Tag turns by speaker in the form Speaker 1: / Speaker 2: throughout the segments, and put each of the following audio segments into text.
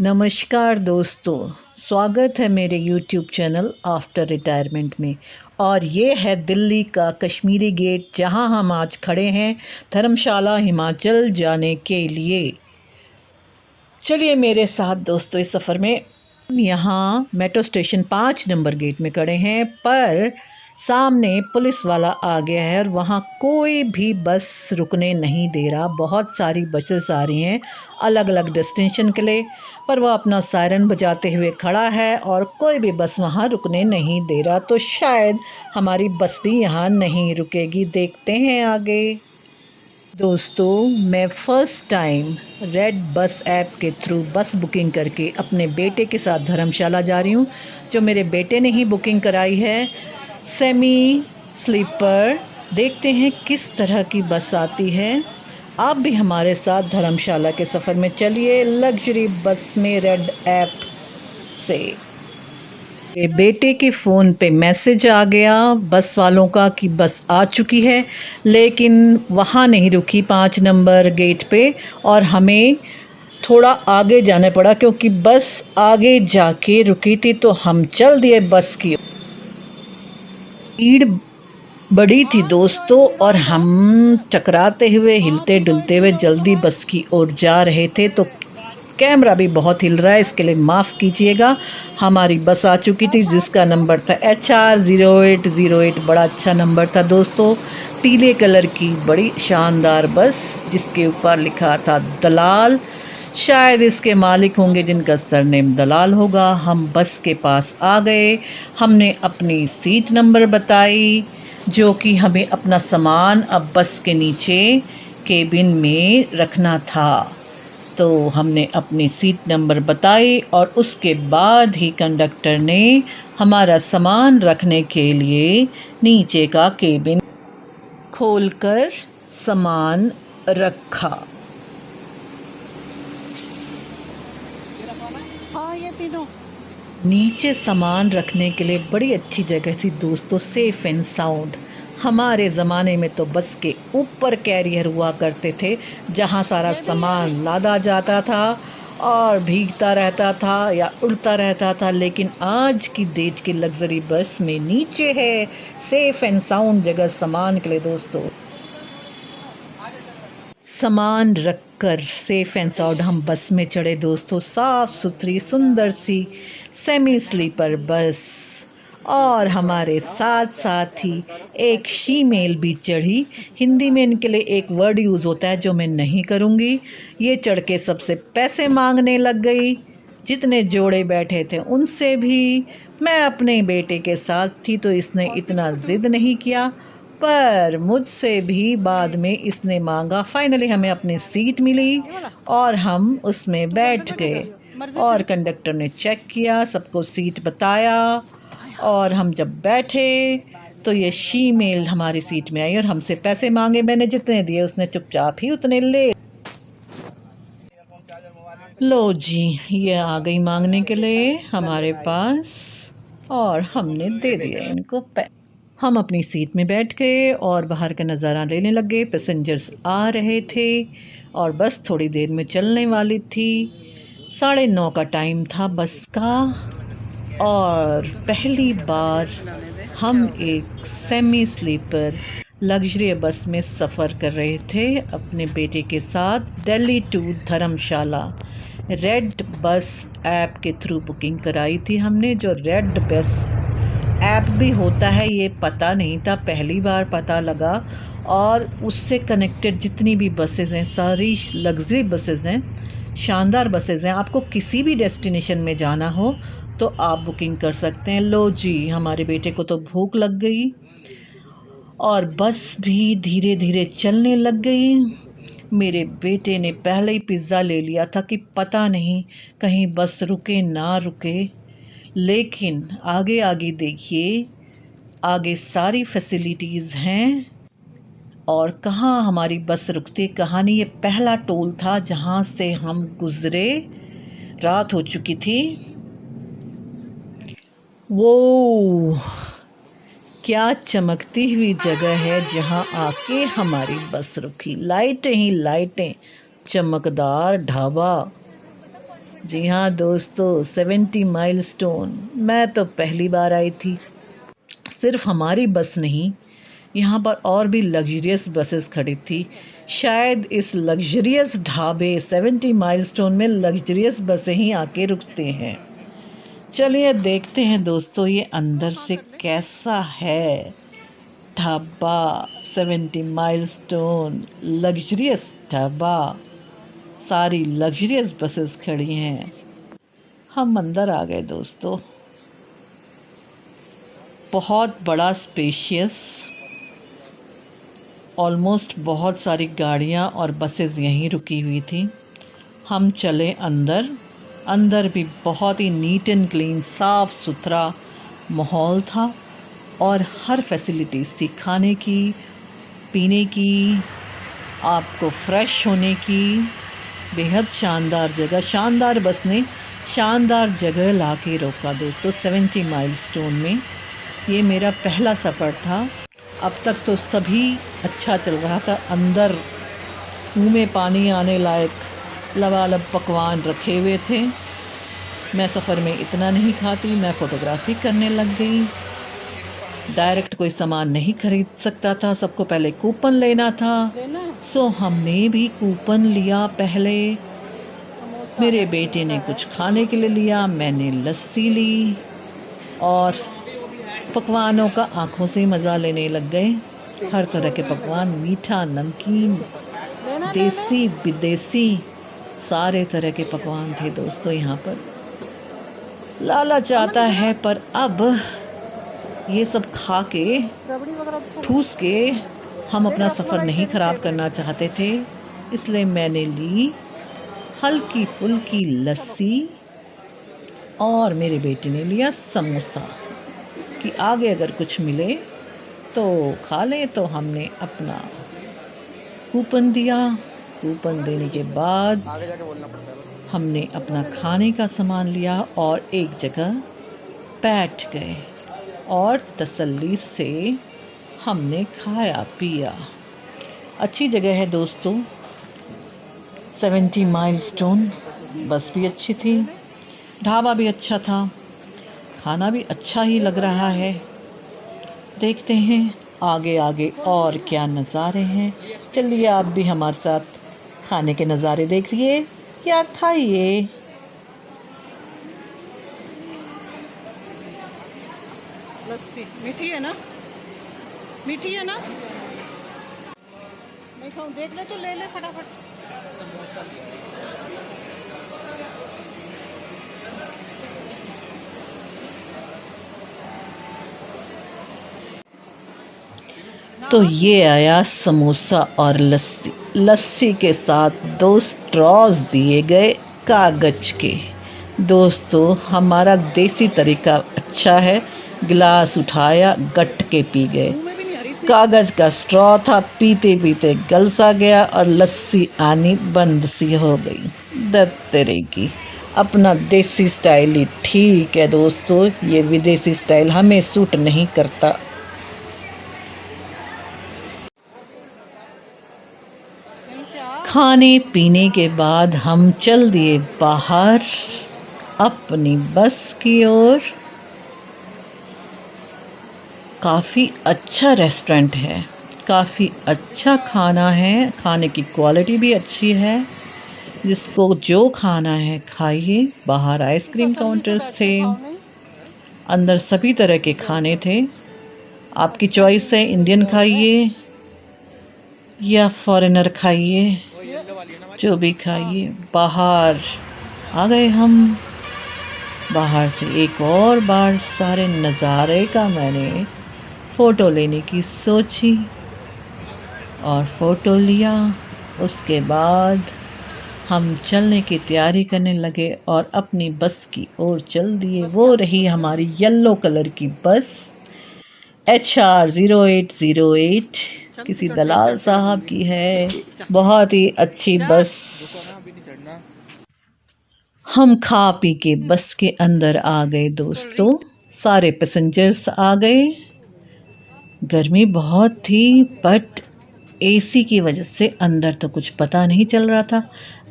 Speaker 1: नमस्कार दोस्तों, स्वागत है मेरे YouTube चैनल आफ्टर रिटायरमेंट में। और ये है दिल्ली का कश्मीरी गेट, जहां हम आज खड़े हैं धर्मशाला हिमाचल जाने के लिए। चलिए मेरे साथ दोस्तों इस सफ़र में। यहाँ मेट्रो स्टेशन 5 नंबर गेट में खड़े हैं, पर सामने पुलिस वाला आ गया है और वहाँ कोई भी बस रुकने नहीं दे रहा। बहुत सारी बसेस आ रही हैं अलग अलग डेस्टिनेशन के लिए, पर वह अपना सायरन बजाते हुए खड़ा है और कोई भी बस वहाँ रुकने नहीं दे रहा। तो शायद हमारी बस भी यहाँ नहीं रुकेगी, देखते हैं आगे। दोस्तों, मैं first time red bus app के थ्रू बस बुकिंग करके अपने बेटे के साथ धर्मशाला जा रही हूँ, जो मेरे बेटे ने ही बुकिंग कराई है। सेमी स्लीपर, देखते हैं किस तरह की बस आती है। आप भी हमारे साथ धर्मशाला के सफ़र में चलिए लग्जरी बस में रेड ऐप से। मेरे बेटे के फ़ोन पे मैसेज आ गया बस वालों का कि बस आ चुकी है, लेकिन वहाँ नहीं रुकी 5 नंबर गेट पे, और हमें थोड़ा आगे जाना पड़ा क्योंकि बस आगे जाके रुकी थी। तो हम चल दिए बस की। भीड़ बड़ी थी दोस्तों, और हम टकराते हुए हिलते डुलते हुए जल्दी बस की ओर जा रहे थे। तो कैमरा भी बहुत हिल रहा है, इसके लिए माफ़ कीजिएगा। हमारी बस आ चुकी थी जिसका नंबर था HR0808। बड़ा अच्छा नंबर था दोस्तों, पीले कलर की बड़ी शानदार बस, जिसके ऊपर लिखा था दलाल। शायद इसके मालिक होंगे जिनका सरनेम दलाल होगा। हम बस के पास आ गए, हमने अपनी सीट नंबर बताई, जो कि हमें अपना सामान अब बस के नीचे केबिन में रखना था। तो हमने अपनी सीट नंबर बताई और उसके बाद ही कंडक्टर ने हमारा सामान रखने के लिए नीचे का केबिन खोलकर सामान रखा। नीचे सामान रखने के लिए बड़ी अच्छी जगह थी दोस्तों, सेफ़ एंड साउंड। हमारे ज़माने में तो बस के ऊपर कैरियर हुआ करते थे, जहाँ सारा सामान लादा जाता था और भीगता रहता था या उड़ता रहता था। लेकिन आज की डेट की लग्जरी बस में नीचे है सेफ़ एंड साउंड जगह सामान के लिए दोस्तों। सामान रखकर सेफ़ एंड साउंड हम बस में चढ़े दोस्तों। साफ़ सुथरी सुंदर सी सेमी स्लीपर बस, और हमारे साथ साथ ही एक शीमेल भी चढ़ी। हिंदी में इनके लिए एक वर्ड यूज़ होता है जो मैं नहीं करूँगी। ये चढ़ के सबसे पैसे मांगने लग गई, जितने जोड़े बैठे थे उनसे भी। मैं अपने बेटे के साथ थी तो इसने इतना ज़िद नहीं किया, पर मुझसे भी बाद में इसने मांगा। फाइनली हमें अपनी सीट मिली और हम उसमें बैठ गए, और कंडक्टर ने चेक किया, सबको सीट बताया, और हम जब बैठे तो ये शीमेल हमारी सीट में आई और हमसे पैसे मांगे। मैंने जितने दिए उसने चुपचाप ही उतने ले। लो जी, ये आ गई मांगने के लिए हमारे पास, और हमने दे दिए इनको पैसे। हम अपनी सीट में बैठ गए और बाहर का नज़ारा लेने लगे। पैसेंजर्स आ रहे थे और बस थोड़ी देर में चलने वाली थी। 9:30 का टाइम था बस का, और पहली बार हम एक सेमी स्लीपर लग्जरी बस में सफ़र कर रहे थे अपने बेटे के साथ, Delhi to Dharamshala. RedBus app के थ्रू बुकिंग कराई थी हमने। जो रेड बस ऐप भी होता है ये पता नहीं था, पहली बार पता लगा। और उससे कनेक्टेड जितनी भी बसेज़ हैं सारी लग्जरी बसेज़ हैं, शानदार बसेज़ हैं। आपको किसी भी डेस्टिनेशन में जाना हो तो आप बुकिंग कर सकते हैं। लो जी, हमारे बेटे को तो भूख लग गई और बस भी धीरे धीरे चलने लग गई। मेरे बेटे ने पहले ही पिज़्ज़ा ले लिया था कि पता नहीं कहीं बस रुके ना रुके। लेकिन आगे आगे देखिए, आगे सारी फैसिलिटीज़ हैं, और कहाँ हमारी बस रुकती कहाँ नहीं। ये पहला टोल था जहाँ से हम गुज़रे, रात हो चुकी थी। वो क्या चमकती हुई जगह है जहाँ आके हमारी बस रुकी। लाइटें ही लाइटें, चमकदार ढाबा, जी हाँ दोस्तों, 70 माइलस्टोन। मैं तो पहली बार आई थी। सिर्फ हमारी बस नहीं, यहाँ पर और भी लग्जरियस बसेस खड़ी थी। शायद इस लग्जरियस ढाबे 70 माइलस्टोन में लग्जरियस बसें ही आके रुकते हैं। चलिए देखते हैं दोस्तों ये अंदर से कैसा है ढाबा। 70 माइलस्टोन लग्जरियस ढाबा, सारी लग्जरियस बसेस खड़ी हैं। हम अंदर आ गए दोस्तों। बहुत बड़ा स्पेशियस, ऑलमोस्ट बहुत सारी गाड़ियाँ और बसेस यहीं रुकी हुई थी। हम चले अंदर। अंदर भी बहुत ही नीट एंड क्लीन, साफ़ सुथरा माहौल था और हर फैसिलिटीज़ थी, खाने की, पीने की, आपको फ्रेश होने की। बेहद शानदार जगह, शानदार बस ने शानदार जगह ला के रोका दोस्तों 70 माइलस्टोन में। ये मेरा पहला सफ़र था। अब तक तो सभी अच्छा चल रहा था। अंदर मुँह में पानी आने लायक लबालब पकवान रखे हुए थे। मैं सफ़र में इतना नहीं खाती, मैं फ़ोटोग्राफी करने लग गई। डायरेक्ट कोई सामान नहीं खरीद सकता था, सबको पहले कूपन लेना था। सो हमने भी कूपन लिया पहले। मेरे बेटे ने कुछ खाने के लिए लिया, मैंने लस्सी ली और पकवानों का आंखों से मज़ा लेने लग गए। हर तरह के पकवान, मीठा, नमकीन, देसी, विदेशी, सारे तरह के पकवान थे दोस्तों यहाँ पर। लालच आता है, पर अब ये सब खा के, ठूस के हम अपना सफ़र नहीं ख़राब करना चाहते थे, इसलिए मैंने ली हल्की फुल्की लस्सी और मेरे बेटे ने लिया समोसा कि आगे अगर कुछ मिले तो खा लें। तो हमने अपना कूपन दिया। कूपन देने के बाद हमने अपना खाने का सामान लिया और एक जगह बैठ गए और तसल्ली से हमने खाया पिया। अच्छी जगह है दोस्तों 70 माइलस्टोन। बस भी अच्छी थी, ढाबा भी अच्छा था, खाना भी अच्छा ही लग रहा है। देखते हैं आगे आगे और क्या नज़ारे हैं। चलिए आप भी हमारे साथ खाने के नज़ारे देखिए या खाइए। लस्सी मीठी है ना, मीठी है ना। मैं खाऊं, देख ले तो ले ले फटाफट। समोसा तो ये आया समोसा और लस्सी। लस्सी के साथ 2 स्ट्रॉज दिए गए कागज़ के। दोस्तों हमारा देसी तरीका अच्छा है, गिलास उठाया, गट के पी गए। कागज़ का स्ट्रॉ था, पीते पीते गल सा गया और लस्सी आनी बंद सी हो गई। दर्द तेरे की, अपना देसी स्टाइल ही ठीक है दोस्तों, ये विदेशी स्टाइल हमें सूट नहीं करता। खाने पीने के बाद हम चल दिए बाहर अपनी बस की ओर। काफ़ी अच्छा रेस्टोरेंट है, काफ़ी अच्छा खाना है, खाने की क्वालिटी भी अच्छी है। जिसको जो खाना है खाइए। बाहर आइसक्रीम काउंटर्स थे, अंदर सभी तरह के खाने थे। आपकी चॉइस है, इंडियन खाइए या फॉरेनर खाइए, जो भी खाइए। बाहर आ गए हम। बाहर से एक और बार सारे नज़ारे का मैंने फ़ोटो लेने की सोची और फ़ोटो लिया। उसके बाद हम चलने की तैयारी करने लगे और अपनी बस की ओर चल दिए। वो रही हमारी येलो कलर की बस HR 0808, किसी दलाल साहब की है। बहुत ही अच्छी बस। हम खा पी के बस के अंदर आ गए दोस्तों। सारे पैसेंजर्स आ गए। गर्मी बहुत थी, बट AC की वजह से अंदर तो कुछ पता नहीं चल रहा था।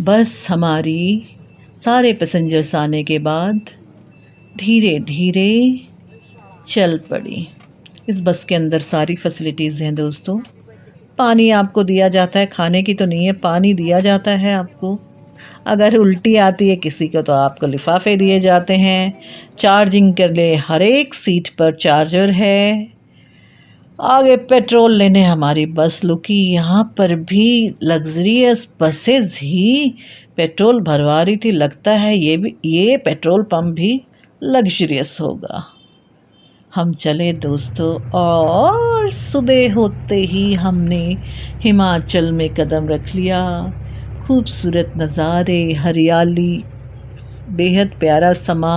Speaker 1: बस हमारी सारे पैसेंजर्स आने के बाद धीरे धीरे चल पड़ी। इस बस के अंदर सारी फैसिलिटीज़ हैं दोस्तों। पानी आपको दिया जाता है, खाने की तो नहीं है, पानी दिया जाता है आपको। अगर उल्टी आती है किसी को तो आपको लिफाफे दिए जाते हैं। चार्जिंग के लिए हर एक सीट पर चार्जर है। आगे पेट्रोल लेने हमारी बस रुकी। यहाँ पर भी लग्जरियस बसेस ही पेट्रोल भरवा रही थी। लगता है ये पेट्रोल पंप भी लग्जरियस होगा। हम चले दोस्तों और सुबह होते ही हमने हिमाचल में कदम रख लिया। खूबसूरत नज़ारे, हरियाली, बेहद प्यारा समा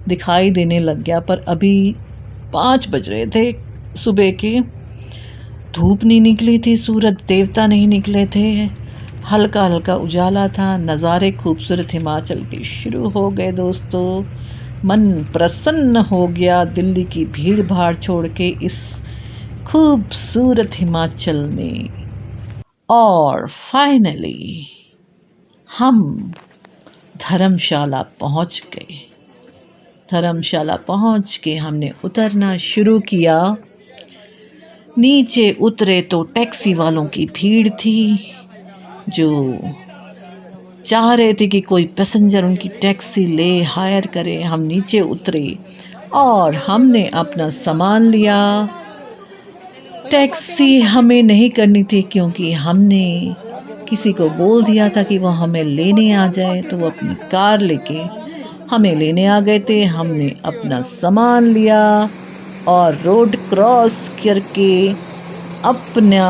Speaker 1: दिखाई देने लग गया। पर अभी 5 बज रहे थे सुबह के। धूप नहीं निकली थी, सूरज देवता नहीं निकले थे, हल्का हल्का उजाला था। नज़ारे खूबसूरत हिमाचल के शुरू हो गए दोस्तों। मन प्रसन्न हो गया दिल्ली की भीड़ भाड़ छोड़ के इस खूबसूरत हिमाचल में। और फाइनली हम धर्मशाला पहुंच गए। धर्मशाला पहुंच के हमने उतरना शुरू किया। नीचे उतरे तो टैक्सी वालों की भीड़ थी जो चाह रहे थे कि कोई पैसेंजर उनकी टैक्सी ले हायर करे। हम नीचे उतरे और हमने अपना सामान लिया। टैक्सी हमें नहीं करनी थी क्योंकि हमने किसी को बोल दिया था कि वो हमें लेने आ जाए, तो वो अपनी कार लेके हमें लेने आ गए थे। हमने अपना सामान लिया और रोड क्रॉस करके अपना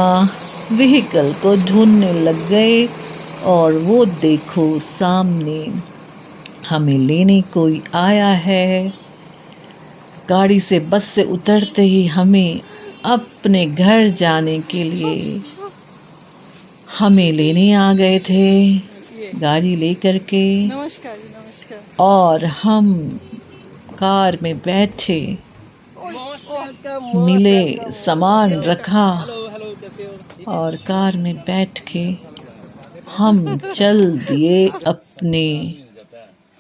Speaker 1: व्हीकल को ढूंढने लग गए। और वो देखो सामने हमें लेने कोई आया है। गाड़ी से, बस से उतरते ही हमें अपने घर जाने के लिए हमें लेने आ गए थे गाड़ी लेकर के।
Speaker 2: नमस्कार नमस्कार।
Speaker 1: और हम कार में बैठे, मिले, सामान रखा और कार में बैठ के हम चल दिए अपने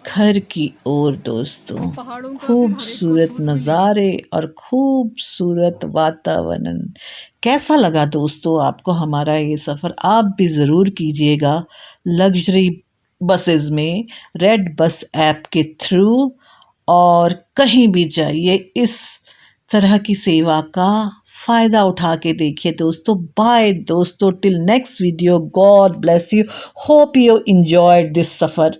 Speaker 1: घर की ओर दोस्तों। खूबसूरत नज़ारे और खूबसूरत वातावरण। कैसा लगा दोस्तों आपको हमारा ये सफ़र? आप भी ज़रूर कीजिएगा लग्जरी बसेस में, रेड बस ऐप के थ्रू। और कहीं भी जाइए इस तरह की सेवा का फ़ायदा उठा के देखिए दोस्तों। बाय दोस्तों, till next video, God bless you, hope you enjoyed this suffer.